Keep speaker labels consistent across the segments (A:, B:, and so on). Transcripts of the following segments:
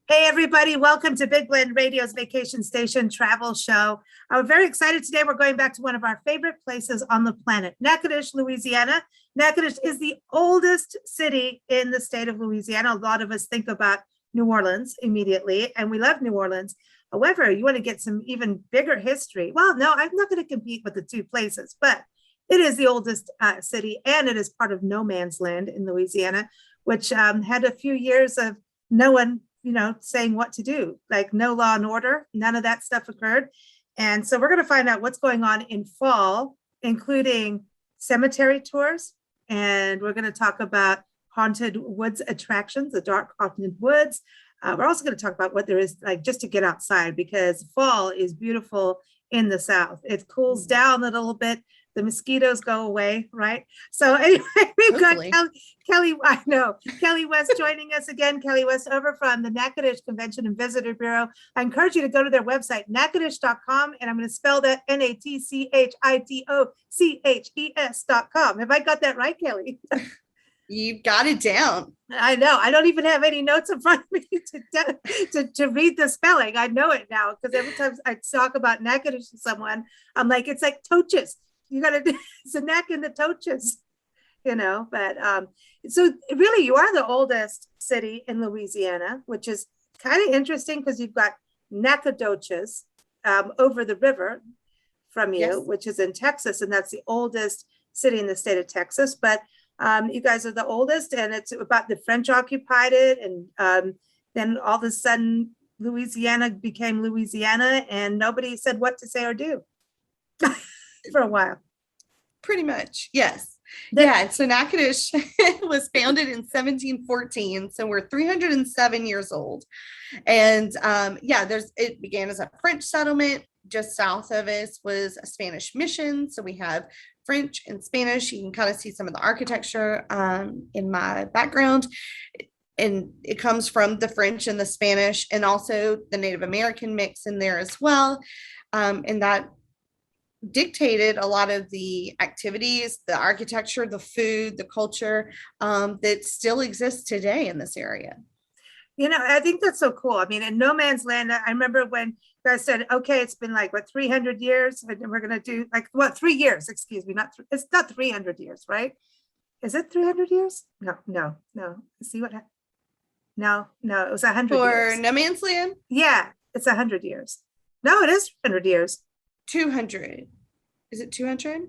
A: Hey, everybody. Welcome to Big Blend Radio's Vacation Station Travel Show. I'm very excited today. We're going back to one of our favorite places on the planet, Natchitoches, Louisiana. Natchitoches is the oldest city in the state of Louisiana. A lot of us think about New Orleans immediately, and we love New Orleans. However, you want to get some even bigger history. Well, no, I'm not going to compete with the two places, but it is the oldest city, and it is part of no man's land in Louisiana, which had a few years of no one saying what to do, like no law and order, none of that stuff occurred. And so we're going to find out what's going on in fall, including cemetery tours. And we're going to talk about haunted woods attractions, the dark haunted woods. We're also going to talk about what there is like just to get outside, because fall is beautiful in the South. It cools down a little bit. The mosquitoes go away, right? So anyway, we've
B: Hopefully.
A: got Kelli, I know, Kelli West joining us again. Kelli West over from the Natchitoches Convention and Visitor Bureau. I encourage you to go to their website, natchitoches.com, and I'm going to spell that natchitoches.com. Have I got that right, Kelli?
B: You got it down.
A: I know. I don't even have any notes in front of me to read the spelling. I know it now because every time I talk about Natchitoches to someone, I'm like, it's like toches. You got to, it's a neck in the toches, but so really you are the oldest city in Louisiana, which is kind of interesting because you've got Natchitoches over the river from you,
B: Yes.
A: which is in Texas, and that's the oldest city in the state of Texas. But you guys are the oldest, and it's about the French occupied it, and then all of a sudden Louisiana became Louisiana, and nobody said what to say or do for a while.
B: Pretty much, yes. Yeah, so Natchitoches was founded in 1714, so we're 307 years old. And it began as a French settlement. Just south of us was a Spanish mission. So we have French and Spanish. You can kind of see some of the architecture in my background. And it comes from the French and the Spanish, and also the Native American mix in there as well. And that dictated a lot of the activities, the architecture, the food, the culture that still exists today in this area.
A: I think that's so cool. I mean, in no man's land, I remember when you guys said, okay, it's been like, 300 years, and we're going to do 3 years, excuse me, it's not 300 years, right? Is it 300 years? No. See what happened? No, it was 100 years.
B: For no man's land?
A: Yeah, it's 100 years. No, it is 100 years.
B: 200. Is it 200?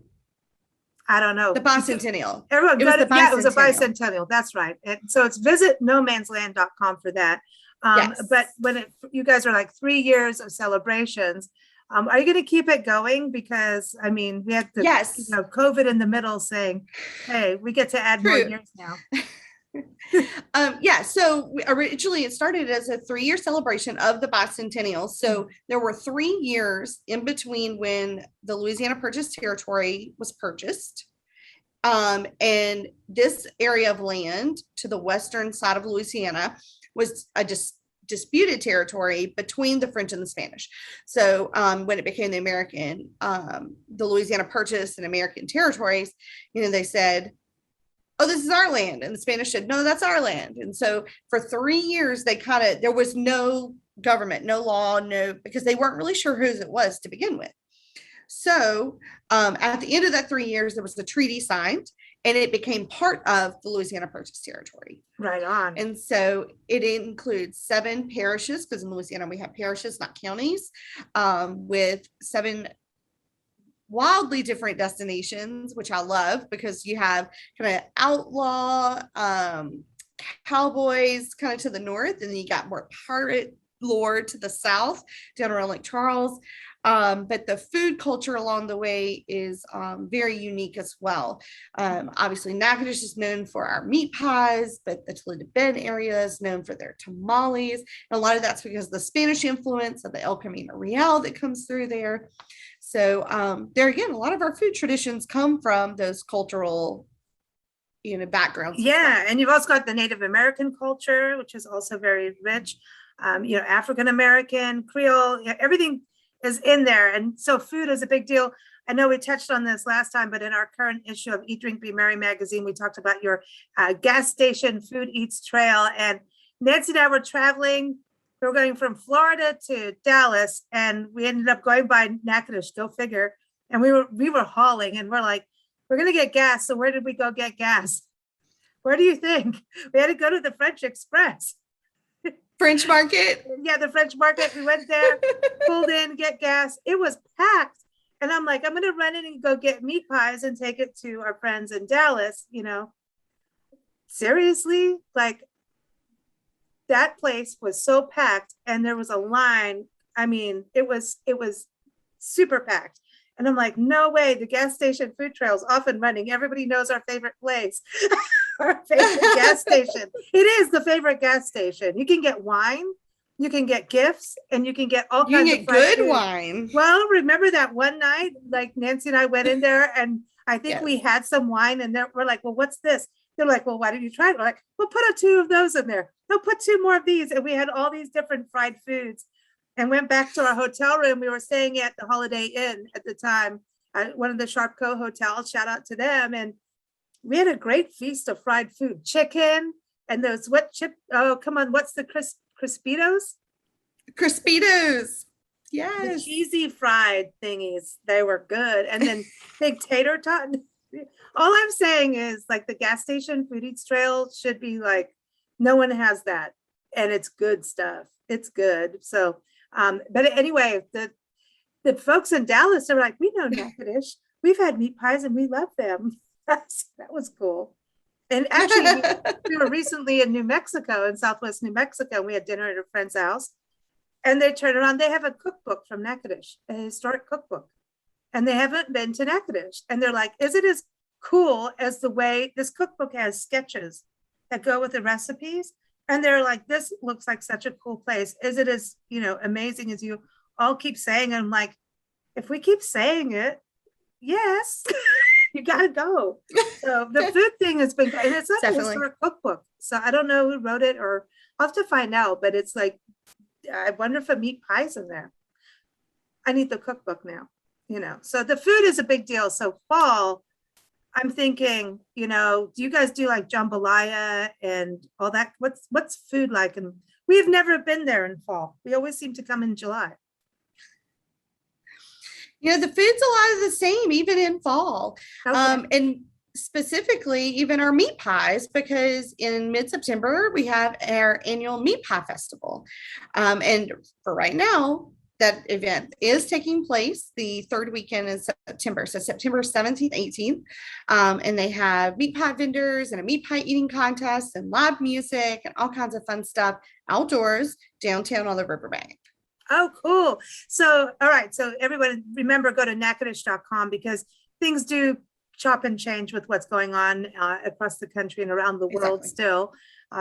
A: I don't know.
B: The bicentennial.
A: Everyone got it. Yeah, it was a
B: bicentennial.
A: bicentennial. That's right. And so it's visit nomansland.com for that.
B: Yes.
A: But when you guys are like 3 years of celebrations, are you going to keep it going? Because I mean, we had COVID in the middle saying, hey, we get to add more years now.
B: So originally it started as a 3-year celebration of the bicentennial. So there were 3 years in between when the Louisiana Purchase territory was purchased. And this area of land to the western side of Louisiana was a disputed territory between the French and the Spanish. So when it became the Louisiana Purchase and American territories, they said, oh, this is our land. And the Spanish said, no, that's our land. And so for 3 years, there was no government, no law, because they weren't really sure whose it was to begin with. So at the end of that 3 years, there was the treaty signed, and it became part of the Louisiana Purchase territory.
A: Right on.
B: And so it includes 7 parishes, because in Louisiana we have parishes, not counties, with 7 wildly different destinations, which I love, because you have kind of outlaw cowboys kind of to the north, and then you got more pirate lore to the south down around Lake Charles. But the food culture along the way is very unique as well. Obviously, Natchitoches is known for our meat pies, but the Toledo Bend area is known for their tamales. And a lot of that's because of the Spanish influence of the El Camino Real that comes through there. So there again, a lot of our food traditions come from those cultural backgrounds.
A: Yeah, and you've also got the Native American culture, which is also very rich. African American, Creole, everything is in there. And so food is a big deal. I know we touched on this last time, but in our current issue of Eat, Drink, Be Merry magazine, we talked about your gas station food eats trail. And Nancy and I were traveling We were going from Florida to Dallas, and we ended up going by Natchitoches, go figure. And we were hauling, and we're like, we're gonna get gas. So where did we go get gas? Where do you think? We had to go to the French Express.
B: French Market.
A: Yeah, the French Market. We went there, pulled in, get gas. It was packed. And I'm like, I'm gonna run in and go get meat pies and take it to our friends in Dallas, Seriously, like that place was so packed and there was a line. I mean, it was super packed. And I'm like, no way, the gas station food trail is off and running. Everybody knows our favorite place, our favorite gas station. It is the favorite gas station. You can get wine, you can get gifts, and you can get all kinds of
B: good
A: food.
B: wine.
A: Well, remember that one night, like Nancy and I went in there and I think we had some wine and we're like, well, what's this? They're like, well, why don't you try it? We're like, well, put 2 of those in there. No, put 2 more of these. And we had all these different fried foods and went back to our hotel room. We were staying at the Holiday Inn at the time, one of the Sharp Co hotels, shout out to them. And we had a great feast of fried food, chicken and those what's the Crispitos?
B: Crispitos.
A: The
B: Yes.
A: cheesy fried thingies. They were good. And then big tater tot. All I'm saying is like the gas station food eats trail should be like, no one has that. And it's good stuff. It's good. So, but anyway, the folks in Dallas are like, we know Natchitoches. We've had meat pies and we love them. That was cool. And actually, we were recently in New Mexico, in Southwest New Mexico. We had dinner at a friend's house. And they turn around, they have a cookbook from Natchitoches, a historic cookbook. And they haven't been to Natchitoches. And they're like, is it as cool as the way this cookbook has sketches that go with the recipes? And they're like, this looks like such a cool place. Is it as, amazing as you all keep saying? And I'm like, if we keep saying it, yes, you gotta go. So the food thing has been, and it's not a historic cookbook. So I don't know who wrote it, or I'll have to find out, but it's like, I wonder if a meat pie's in there. I need the cookbook now, so the food is a big deal. So fall, I'm thinking, do you guys do like jambalaya and all that? What's food like? And we have never been there in fall. We always seem to come in July.
B: The food's a lot of the same, even in fall. Okay. And specifically even our meat pies, because in mid-September we have our annual meat pie festival. And for right now, that event is taking place the third weekend in September. So September 17th, 18th. And they have meat pie vendors and a meat pie eating contest and live music and all kinds of fun stuff outdoors downtown on the riverbank.
A: Oh, cool. So, all right. So everyone remember, go to natchitoches.com because things do chop and change with what's going on across the country and around the world still.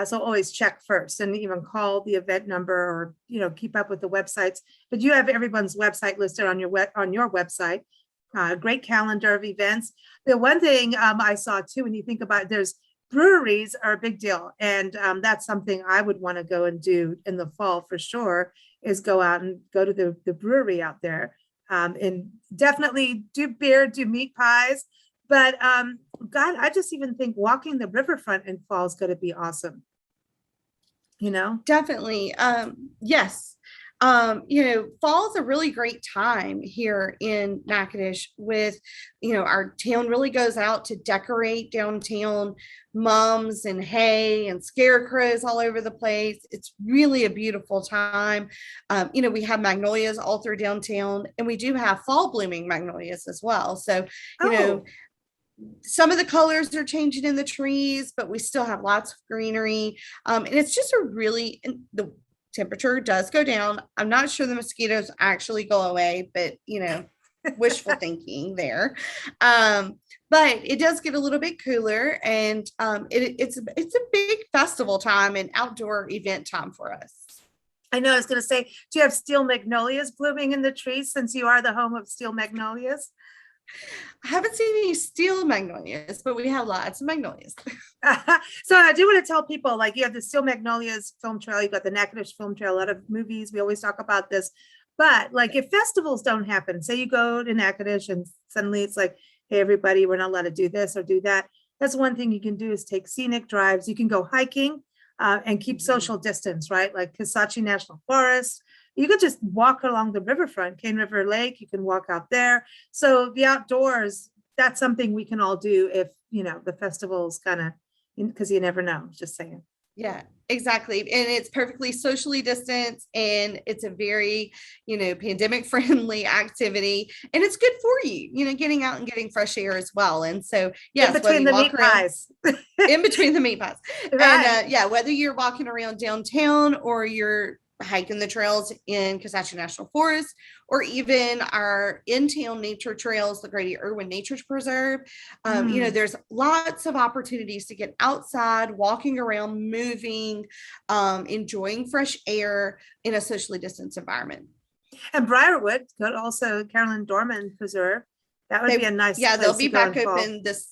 A: So always check first and even call the event number or, keep up with the websites. But you have everyone's website listed on your website. Great calendar of events. The one thing I saw too, when you think about it, there's breweries are a big deal. And that's something I would want to go and do in the fall for sure, is go out and go to the brewery out there and definitely do beer, do meat pies. But God, I just even think walking the riverfront in fall is going to be awesome.
B: Definitely. Yes. Fall is a really great time here in Natchitoches with, our town really goes out to decorate downtown, mums and hay and scarecrows all over the place. It's really a beautiful time. We have magnolias all through downtown, and we do have fall blooming magnolias as well. So, some of the colors are changing in the trees, but we still have lots of greenery. And it's just the temperature does go down. I'm not sure the mosquitoes actually go away, but wishful thinking there. But it does get a little bit cooler, and it's a big festival time and outdoor event time for us.
A: I know, I was going to say, do you have steel magnolias blooming in the trees since you are the home of steel magnolias?
B: I haven't seen any steel magnolias, but we have lots of magnolias.
A: So I do want to tell people, like, you have the Steel Magnolias Film Trail, you've got the Natchitoches Film Trail, a lot of movies, we always talk about this. But like, if festivals don't happen, say you go to Natchitoches and suddenly it's like, hey, everybody, we're not allowed to do this or do that. That's one thing you can do, is take scenic drives. You can go hiking. and keep social distance, right? Like Kisatchie National Forest. You could just walk along the riverfront, Cane River Lake. You can walk out there. So the outdoors, that's something we can all do if, the festival's kind of, because you never know, just saying.
B: Yeah, exactly. And it's perfectly socially distanced, and it's a very, pandemic friendly activity, and it's good for you, getting out and getting fresh air as well. And so, yes,
A: in between the meat pies.
B: In between the meat pies.
A: Right.
B: And whether you're walking around downtown or you're hiking the trails in Kisatchie National Forest, or even our in-town nature trails, the Grady Irwin Nature Preserve. There's lots of opportunities to get outside, walking around, moving, enjoying fresh air in a socially distanced environment.
A: And Briarwood, but also Carolyn Dorman Preserve. That would be a nice place
B: they'll be
A: to go
B: back
A: in fall.
B: open this.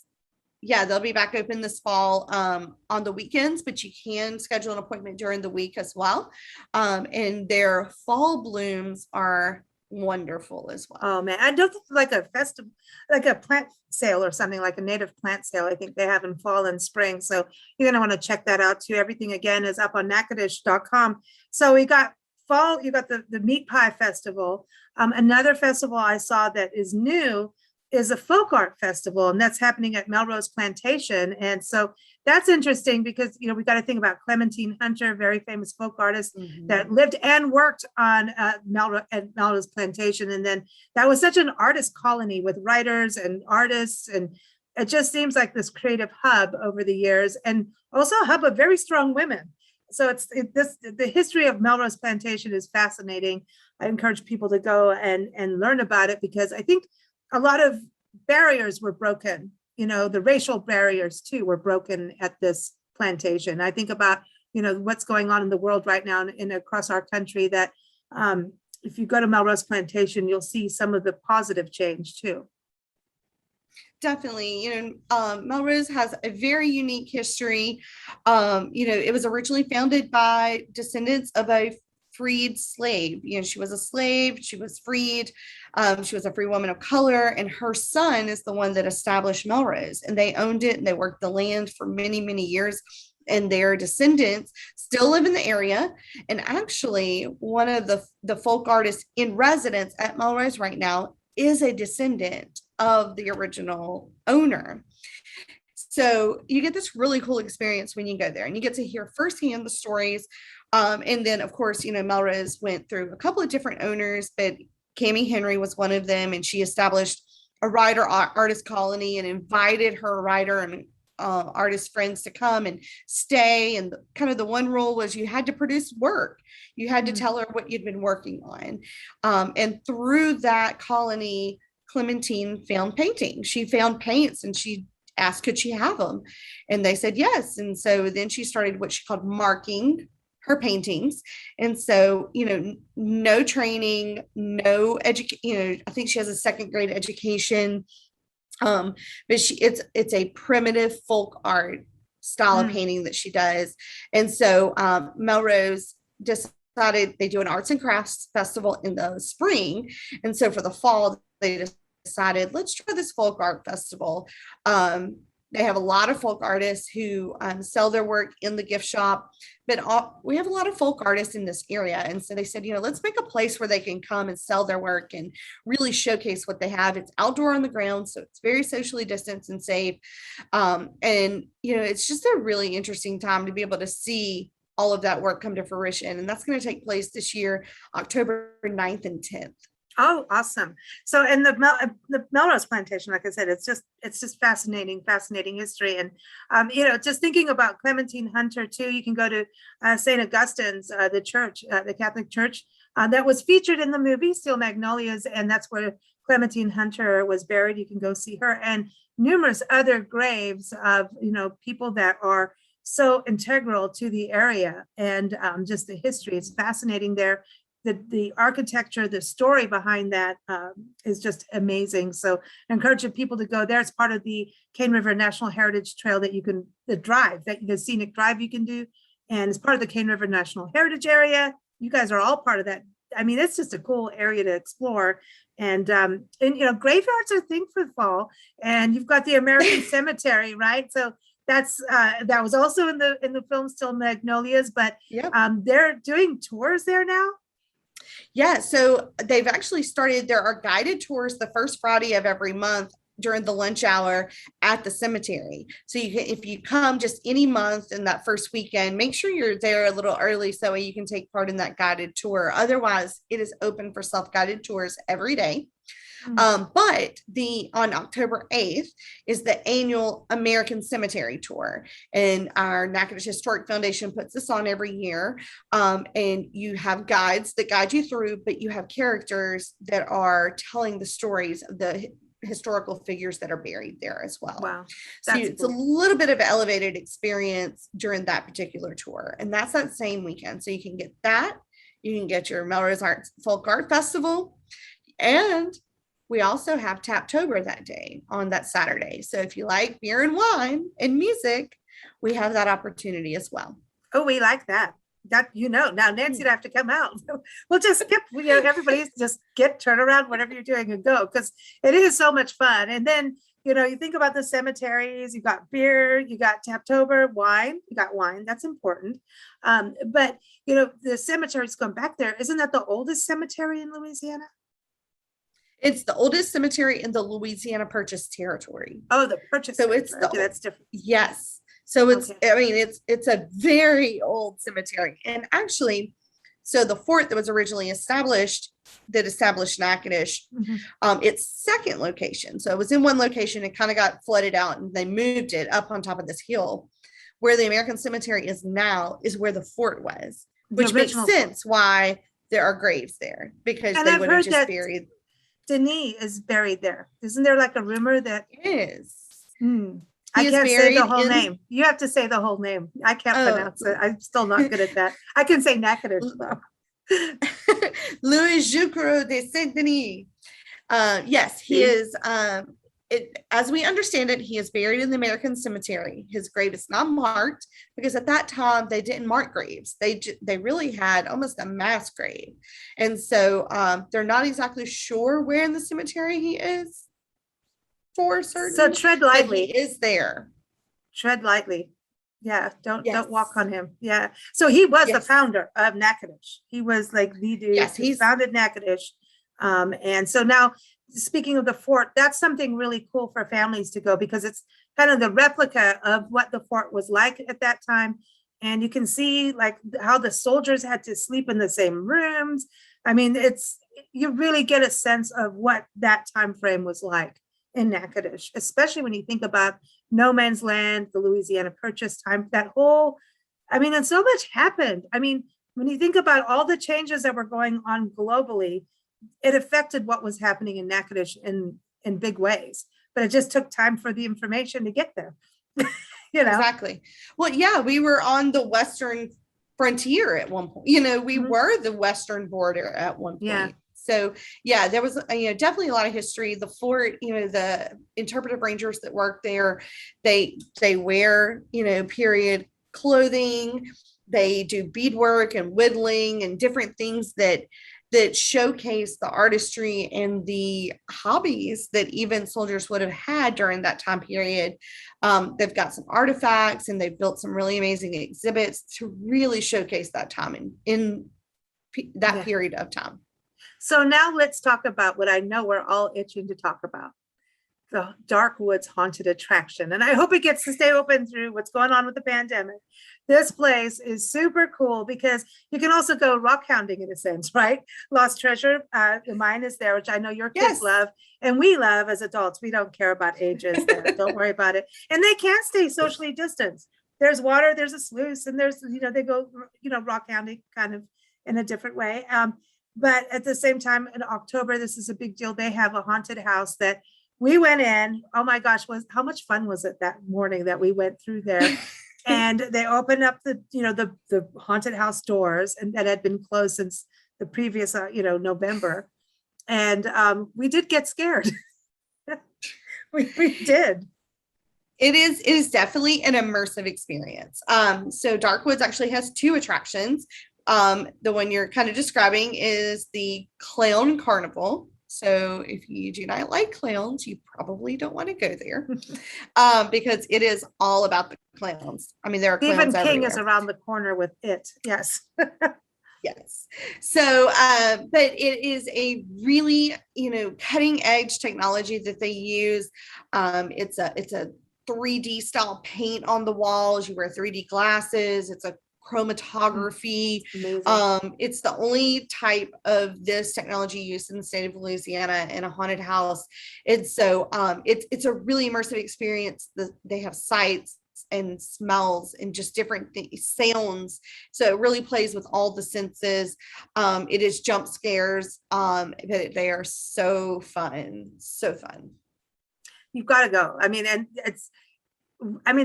B: Yeah, they'll be back open this fall on the weekends, but you can schedule an appointment during the week as well. And their fall blooms are wonderful as well.
A: Oh man, I don't think like a festival, like a plant sale or something, like a native plant sale. I think they have in fall and spring. So you're gonna want to check that out too. Everything again is up on Natchitoches.com. So we got fall, you got the Meat Pie Festival. Another festival I saw that is new is a folk art festival, and that's happening at Melrose Plantation. And so that's interesting because, we got to think about Clementine Hunter, very famous folk artist that lived and worked on Melrose Plantation. And then that was such an artist colony with writers and artists. And it just seems like this creative hub over the years, and also a hub of very strong women. So the history of Melrose Plantation is fascinating. I encourage people to go and learn about it, because I think a lot of barriers were broken. The racial barriers too were broken at this plantation. I think about, what's going on in the world right now and across our country, that if you go to Melrose Plantation, you'll see some of the positive change too.
B: Definitely. Melrose has a very unique history. It was originally founded by descendants of a freed slave. She was a slave, she was freed, she was a free woman of color, and her son is the one that established Melrose, and they owned it and they worked the land for many, many years, and their descendants still live in the area. And actually, one of the folk artists in residence at Melrose right now is a descendant of the original owner. So you get this really cool experience when you go there, and you get to hear firsthand the stories. And then, of course, Melrose went through a couple of different owners, but Cammie Henry was one of them, and she established a writer artist colony and invited her writer and artist friends to come and stay. And kind of the one rule was you had to produce work. You had to tell her what you'd been working on. And through that colony, Clementine found paintings. She found paints, and she asked, could she have them? And they said yes. And so then she started what she called marking her paintings. And so, no training, no education, I think she has a second grade education. But it's a primitive folk art style of painting that she does. And so Melrose decided they do an arts and crafts festival in the spring. And so for the fall, they decided, let's try this folk art festival. They have a lot of folk artists who sell their work in the gift shop, but we have a lot of folk artists in this area. And so they said, let's make a place where they can come and sell their work and really showcase what they have. It's outdoor on the ground, so it's very socially distanced and safe. And, it's just a really interesting time to be able to see all of that work come to fruition. And that's going to take place this year, October 9th and 10th.
A: Oh, awesome. So in the Melrose Plantation, like I said, it's just fascinating history. And, just thinking about Clementine Hunter too, you can go to St. Augustine's, the church, the Catholic church that was featured in the movie Steel Magnolias. And that's where Clementine Hunter was buried. You can go see her, and numerous other graves of, people that are so integral to the area. And just the history is fascinating there. The architecture, the story behind that is just amazing. So I encourage people to go there. It's part of the Cane River National Heritage Trail that you can, the scenic drive you can do. And it's part of the Cane River National Heritage Area. You guys are all part of that. I mean, it's just a cool area to explore. And graveyards are a thing for fall. And you've got the American Cemetery, right? So that was also in the film Still Magnolias, but
B: Yep.
A: they're doing tours there now.
B: Yeah, so they've actually started, there are guided tours the first Friday of every month during the lunch hour at the cemetery. So you can, if you come just any month in that first weekend, make sure you're there a little early so you can take part in that guided tour. Otherwise, it is open for self-guided tours every day. But on October 8th is the annual American Cemetery Tour, and our Natchitoches Historic Foundation puts this on every year. And you have guides that guide you through, but you have characters that are telling the stories of the historical figures that are buried there as well.
A: Wow.
B: So it's cool. A little bit of elevated experience during that particular tour, and that's that same weekend. So you can get that. You can get your Melrose Folk Art Festival, and we also have Taptober that day on that Saturday. So if you like beer and wine and music, we have that opportunity as well.
A: Oh, we like that. Now Nancy would have to come out. We'll just skip, everybody just turn around, whatever you're doing, and go, because it is so much fun. And then, you think about the cemeteries, you got beer, you got Taptober, wine, that's important. But, the cemeteries going back there, isn't that the oldest cemetery in Louisiana?
B: It's the oldest cemetery in the Louisiana Purchase Territory.
A: Oh, the Purchase.
B: So it's
A: that's different.
B: Yes. So it's, okay. It's a very old cemetery. And actually, so the fort that was originally established Natchitoches, its second location. So it was in one location, it kind of got flooded out, and they moved it up on top of this hill. Where the American Cemetery is now is where the fort was, which makes sense why there are graves there, because they would have just buried.
A: Denis is buried there. Isn't there like a rumor that
B: is?
A: I can't say the whole name. You have to say the whole name. I can't pronounce it. I'm still not good at that. I can say Natchitoches though.
B: Louis Jucro de Saint Denis. Yes, he is. As we understand it, he is buried in the American Cemetery. His grave is not marked because at that time they didn't mark graves. They really had almost a mass grave, and so they're not exactly sure where in the cemetery he is for certain.
A: So tread lightly.
B: He is there.
A: Tread lightly. Yeah, don't walk on him. Yeah. So he was the founder of Natchitoches. He was like the dude.
B: Yes, he
A: founded Natchitoches. And so now, speaking of the fort, that's something really cool for families to go, because it's kind of the replica of what the fort was like at that time. And you can see like how the soldiers had to sleep in the same rooms. I mean, you really get a sense of what that time frame was like in Natchitoches, especially when you think about no man's land, the Louisiana Purchase time, and so much happened. I mean, when you think about all the changes that were going on globally, it affected what was happening in Natchitoches in big ways, but it just took time for the information to get there.
B: Exactly. Well, yeah, we were on the Western frontier at one point. We were the Western border at one point.
A: Yeah.
B: So yeah, there was definitely a lot of history. The fort, the interpretive rangers that work there, they wear period clothing. They do beadwork and whittling and different things that showcase the artistry and the hobbies that even soldiers would have had during that time period. They've got some artifacts, and they've built some really amazing exhibits to really showcase that time in that period of time.
A: So now let's talk about what I know we're all itching to talk about. The Dark Woods Haunted Attraction. And I hope it gets to stay open through what's going on with the pandemic. This place is super cool because you can also go rock hounding in a sense, right? Lost Treasure, the mine is there, which I know your kids love. And we love as adults. We don't care about ages there. Don't worry about it. And they can't stay socially distanced. There's water, there's a sluice, and there's, they go, rock hounding kind of in a different way. But at the same time, in October, this is a big deal. They have a haunted house that we went in. Oh my gosh, how much fun was it that morning that we went through there? And they opened up the haunted house doors, and that had been closed since the previous November. And we did get scared. we did.
B: It is definitely an immersive experience. So Darkwoods actually has two attractions. The one you're kind of describing is the Clown Carnival. So if you do not like clowns, you probably don't want to go there, because it is all about the clowns. I mean, there are
A: Stephen
B: clowns
A: King is
B: everywhere.
A: around the corner with it. Yes.
B: Yes. So, but it is a really, cutting edge technology that they use. It's a 3D style paint on the walls. You wear 3D glasses. It's a chromatography.
A: Amazing.
B: It's the only type of this technology used in the state of Louisiana in a haunted house. And so it's a really immersive experience. They have sights and smells and just different sounds. So it really plays with all the senses. It is jump scares, but they are so fun, so fun.
A: You've got to go. I mean, and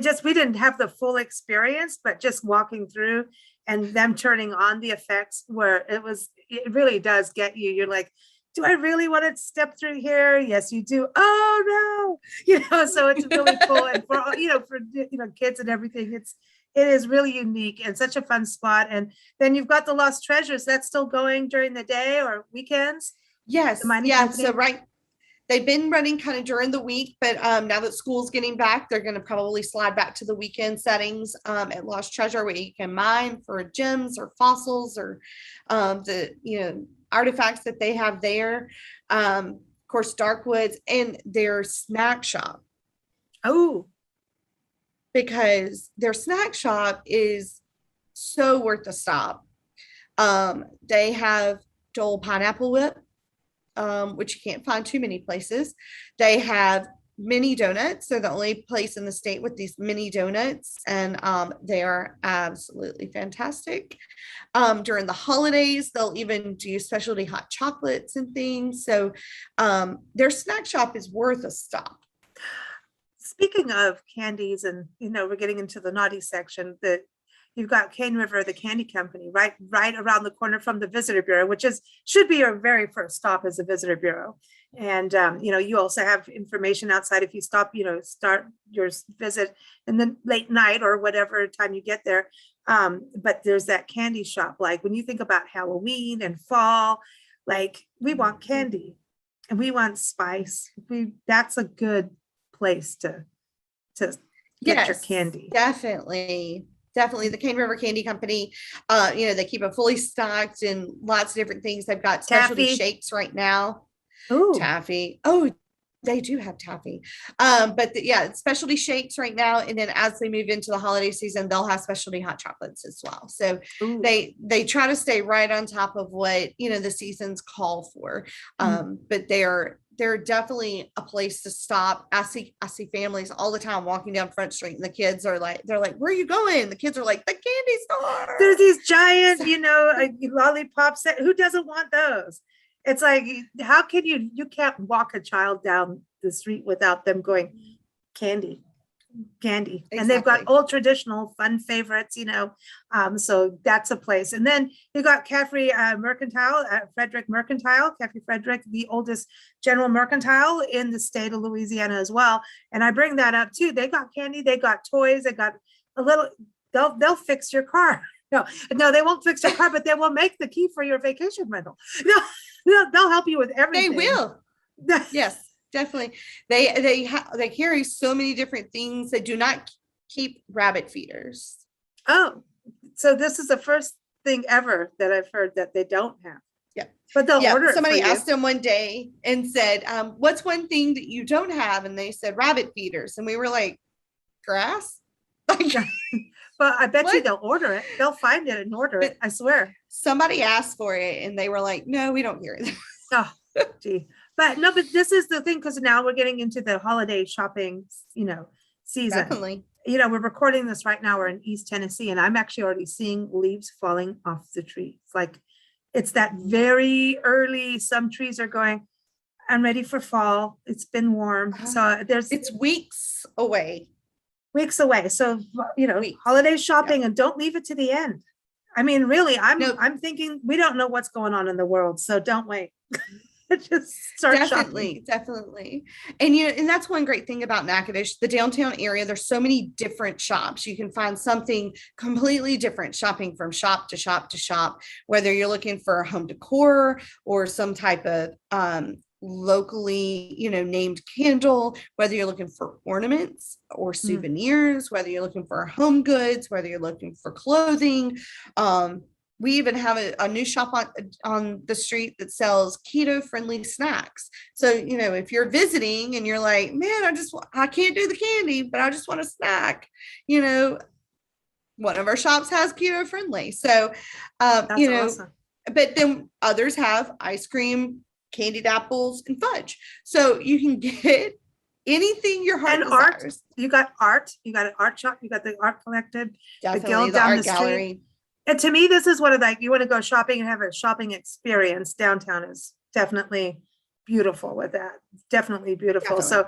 A: just we didn't have the full experience, but just walking through and them turning on the effects where it really does get you. You're like, do I really want to step through here? Yes, you do. Oh no, so it's really cool. And for kids and everything, it is really unique and such a fun spot. And then you've got the Lost Treasures that's still going during the day or weekends.
B: Yes. Yeah. Company. So they've been running kind of during the week, but now that school's getting back, they're going to probably slide back to the weekend settings at Lost Treasure, where you can mine for gems or fossils or artifacts that they have there. Of course, Darkwoods and their snack shop.
A: Oh,
B: because their snack shop is so worth a stop. They have Dole Pineapple Whip, which you can't find too many places. They have mini donuts. They're the only place in the state with these mini donuts, and they are absolutely fantastic. During the holidays, they'll even do specialty hot chocolates and things. So their snack shop is worth a stop.
A: Speaking of candies, and we're getting into the naughty section, that you've got Cane River, the candy company, right around the corner from the Visitor Bureau, which should be your very first stop as a Visitor Bureau. And you also have information outside if you stop, start your visit in the late night or whatever time you get there. But there's that candy shop. Like when you think about Halloween and fall, like we want candy and we want spice. That's a good place to get your candy.
B: Definitely the Cane River Candy Company. They keep it fully stocked and lots of different things. They've got specialty shakes right now.
A: Ooh.
B: Taffy. Oh, they do have taffy. But specialty shakes right now. And then as they move into the holiday season, they'll have specialty hot chocolates as well. So
A: Ooh.
B: they try to stay right on top of what, the seasons call for. But they're definitely a place to stop. I see families all the time walking down Front Street, and the kids are like, where are you going? The kids are like, the candy store.
A: There's these giant, lollipops. Who doesn't want those? It's like, how can you can't walk a child down the street without them going candy. Exactly. And they've got old traditional fun favorites, so that's a place. And then you got Caffrey Mercantile, Frederick Mercantile, Caffrey Frederick, the oldest general mercantile in the state of Louisiana as well. And I bring that up too. They got candy, they got toys, they got a little, they'll fix your car. No, they won't fix your car, but they will make the key for your vacation rental. They'll help you with everything.
B: They will. Yes. Definitely. They carry so many different things. They do not keep rabbit feeders.
A: Oh, so this is the first thing ever that I've heard that they don't have.
B: Yeah.
A: But they'll order it.
B: Somebody asked them one day and said, what's one thing that you don't have? And they said rabbit feeders. And we were like, grass?
A: Well, I bet you they'll order it. They'll find it and order it. I swear.
B: Somebody asked for it and they were like, no, we don't hear it.
A: Oh, gee. But this is the thing, because now we're getting into the holiday shopping, season.
B: Definitely.
A: We're recording this right now. We're in East Tennessee, and I'm actually already seeing leaves falling off the tree. It's like, it's that very early, some trees are going, I'm ready for fall. It's been warm. So
B: it's weeks away.
A: So, holiday shopping, and don't leave it to the end. I mean, really, I'm thinking we don't know what's going on in the world. So don't wait. Just start shopping.
B: Definitely. And that's one great thing about Natchitoches, the downtown area. There's so many different shops. You can find something completely different shopping from shop to shop to shop, whether you're looking for home decor or some type of locally, named candle, whether you're looking for ornaments or souvenirs, whether you're looking for home goods, whether you're looking for clothing. We even have a new shop on the street that sells keto friendly snacks. So, if you're visiting and you're like, man, I can't do the candy, but I just want a snack, one of our shops has keto friendly. So,
A: That's awesome.
B: but then others have ice cream, candied apples, and fudge. So you can get anything your heart desires.
A: Art. You got art. You got an art shop. You got the art collected.
B: Definitely,
A: the guild
B: the
A: down
B: art
A: the
B: gallery.
A: Street. And to me, this is one of you want to go shopping and have a shopping experience. Downtown is definitely beautiful with that. Definitely beautiful.
B: Definitely.
A: So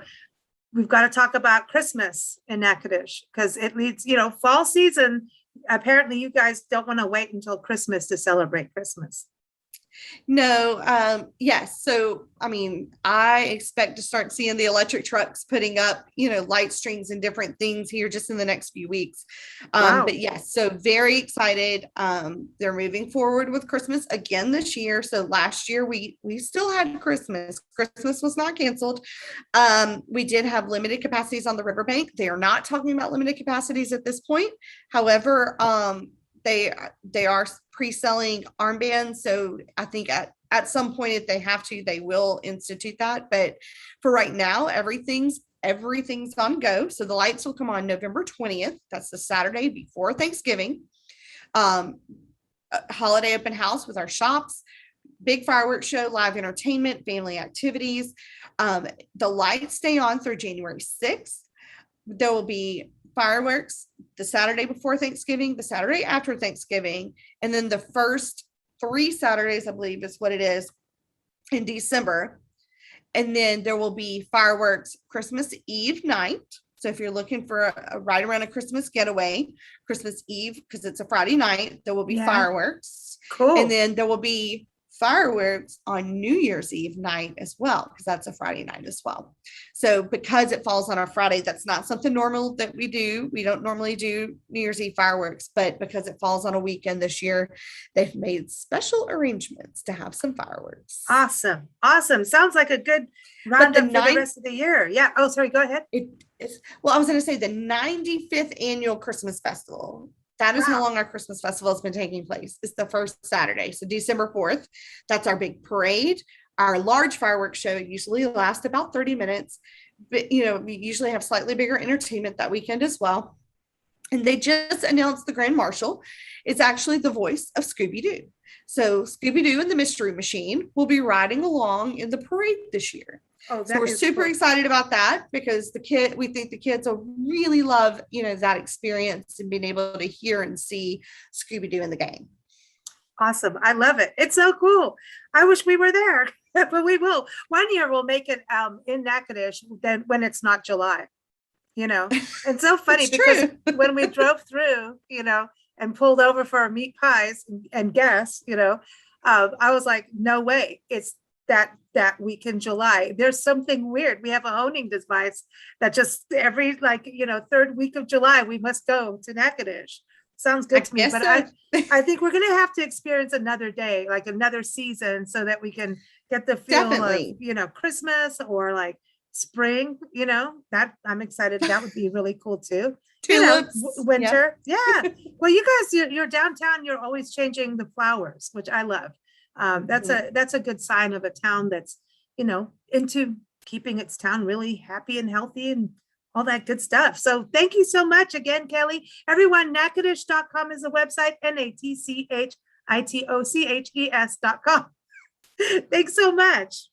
A: we've got to talk about Christmas in Natchitoches because it leads, fall season. Apparently you guys don't want to wait until Christmas to celebrate Christmas.
B: No, yes. So, I expect to start seeing the electric trucks putting up, light strings and different things here just in the next few weeks.
A: Wow.
B: But yes, so very excited. They're moving forward with Christmas again this year. So last year we still had Christmas. Christmas was not canceled. We did have limited capacities on the riverbank. They are not talking about limited capacities at this point. However, they are pre-selling armbands. So I think at some point, if they have to, they will institute that. But for right now, everything's on go. So the lights will come on November 20th. That's the Saturday before Thanksgiving. Holiday open house with our shops, big fireworks show, live entertainment, family activities. The lights stay on through January 6th. There will be fireworks the Saturday before Thanksgiving, the Saturday after Thanksgiving, and then the first 3 Saturdays, I believe is what it is, in December. And then there will be fireworks Christmas Eve night. So if you're looking for a right around a Christmas getaway, Christmas Eve, because it's a Friday night, there will be fireworks.
A: Cool.
B: And then there will be fireworks on New Year's Eve night as well, because that's a Friday night as well. So because it falls on a Friday, that's not something normal that we do. We don't normally do New Year's Eve fireworks, but because it falls on a weekend this year, they've made special arrangements to have some fireworks.
A: Awesome. Sounds like a good roundup for the rest of the year. Yeah. Oh, sorry. Go ahead.
B: Well, I was going to say the 95th annual Christmas festival. That is how long our Christmas festival has been taking place. It's the first Saturday. So December 4th, that's our big parade. Our large fireworks show usually lasts about 30 minutes. But, we usually have slightly bigger entertainment that weekend as well. And they just announced the Grand Marshal. It's actually the voice of Scooby-Doo. So Scooby-Doo and the Mystery Machine will be riding along in the parade this year.
A: Oh,
B: so we're super excited about that because we think the kids will really love, that experience and being able to hear and see Scooby-Doo in the game.
A: Awesome. I love it. It's so cool. I wish we were there, but we will. One year we'll make it in Natchitoches then when it's not July, It's so funny because when we drove through, and pulled over for our meat pies and gas, I was like, no way. It's that week in July. There's something weird. We have a honing device that just every third week of July, we must go to Natchitoches. Sounds good to me, but I think we're going to have to experience another day, like another season so that we can get the feel of, Christmas or like spring, that I'm excited. That would be really cool too. Winter. Yeah. Well, you guys, you're downtown. You're always changing the flowers, which I love. That's a good sign of a town that's, into keeping its town really happy and healthy and all that good stuff. So thank you so much again, Kelli. Everyone, natchitoches.com is the website, natchitoches.com. Thanks so much.